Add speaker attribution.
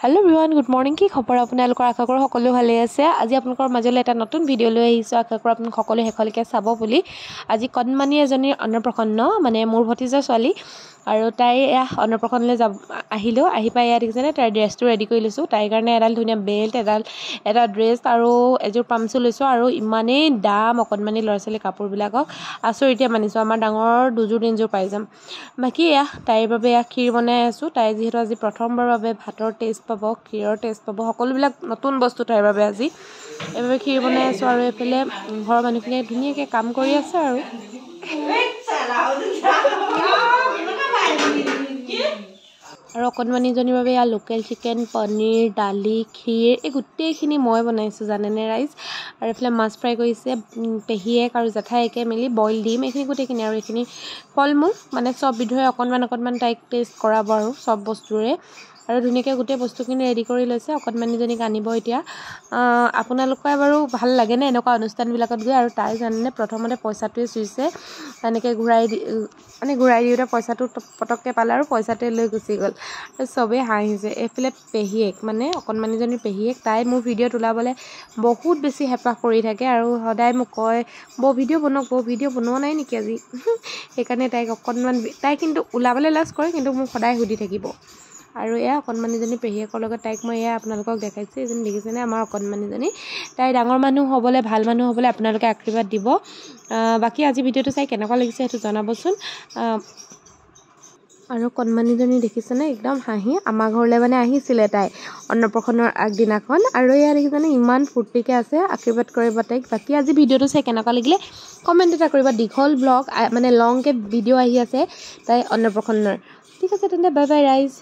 Speaker 1: hello everyone good morning কি খবৰ আপোনালোকৰ আশা কৰো সকলো ভালে আছে আজি আপোনালোকৰ মাজলৈ এটা নতুন ভিডিও লৈ আহিছো আশা কৰো আপোনালোক সকলো হেখলকে চাব বুলি আজি কণমানি এজনীৰ অন্নপ্ৰসন্ন মানে মোৰ ভতিজা ছোৱালী আৰু তাই অন্নপ্ৰসন্নলৈ আহিলো আহি পাই ইয়াত দেখিছেনে তাই ড্ৰেছটো ৰেডি কৰি লৈছো তাইৰ কাৰণে এডাল ধুনীয়া বেল্ট এটা ড্ৰেছ আৰু এযোৰ পামচু লৈছো আৰু ইমানেই দাম অকণমানি ল'ৰা-ছোৱালী কাপোৰবিলাকক আচৰিতে মানিছো আমাৰ ডাঙৰ দুযোৰ তিনযোৰ পাই যাম বাকি তাইৰ বাবে ক্ষীৰ বনাই আছো তাই যিহেতু আজি প্ৰথমবাৰৰ বাবে ভাতৰ টেষ্ট পাব ক্ষীৰৰ টেষ্ট পাব সকলোবিলাক নতুন বস্তু তাইৰ বাবে আজি এবাৰ ক্ষীৰ বনাই আছো আৰু এফালে ঘৰৰ মানুহখিনিয়ে ধুনীয়াকৈ কাম কৰি আছে আৰু অকণমানিজনীৰ বাবে লোকেল চিকেন পনীৰ দালি ক্ষীৰ এই গোটেইখিনি মই বনাইছো জানেনে ৰাইজ আৰু এফালে মাছ ফ্ৰাই কৰিছে পেহীয়েক আৰু জেঠাইকে মিলি বইল ডিম এইখিনি গোটেইখিনি আৰু এইখিনি ফলমূল মানে সব বিধৰে অকণমান তাইক টেষ্ট কৰাব আৰু সব বস্তুৰে আৰু ধুনীয়াকৈ গোটেই বস্তুখিনি ৰেডি কৰি লৈছে অকণমানিজনীক আনিব এতিয়া আপোনালোকে বাৰু ভাল লাগে নে এনেকুৱা অনুষ্ঠানবিলাকত গৈ আৰু তাই জানেনে প্ৰথমতে পইচাটোৱে চুইছে এনেকৈ ঘূৰাই দিওঁতে পইচাটো পটককৈ পালে আৰু পইচাটোৱে লৈ গুচি গ'ল আৰু চবেই হাঁহিছে এইফালে পেহীয়েক মানে অকণমানিজনীৰ পেহীয়েক তাই মোৰ ভিডিঅ'ত ওলাবলৈ বহুত বেছি হেঁপাহ কৰি থাকে আৰু সদায় মোক কয় ভিডিঅ' বনোৱা নাই নেকি আজি সেইকাৰণে তাইক অকণমান তাই কিন্তু ওলাবলৈ লাজ কৰে কিন্তু মোক সদায় সুধি থাকিব আৰু অকণমানিজনী পেহীয়েকৰ লগত তাইক মই আপোনালোকক দেখাইছোঁ এজনী দেখিছেনে আমাৰ অকণমানিজনী তাই ডাঙৰ মানুহ হ'বলৈ ভাল মানুহ হ'বলৈ আপোনালোকে আশীৰ্বাদ দিব বাকী আজি ভিডিঅ'টো চাই কেনেকুৱা লাগিছে সেইটো জনাবচোন আৰু কণমানিজনী দেখিছেনে একদম হাঁহি আমাৰ ঘৰলৈ মানে আহিছিলে তাই অন্নপ্ৰসন্নৰ আগদিনাখন আৰু দেখিছেনে ইমান ফূৰ্তিকৈ আছে আশীৰ্বাদ কৰিব তাইক বাকী আজি ভিডিঅ'টো চাই কেনেকুৱা লাগিলে কমেণ্ট এটা কৰিবা দীঘল ব্লগ মানে লংকৈ ভিডিঅ' আহি আছে তাই অন্নপ্ৰসন্নৰ ঠিক আছে তেন্তে বাই বাই ৰাইজ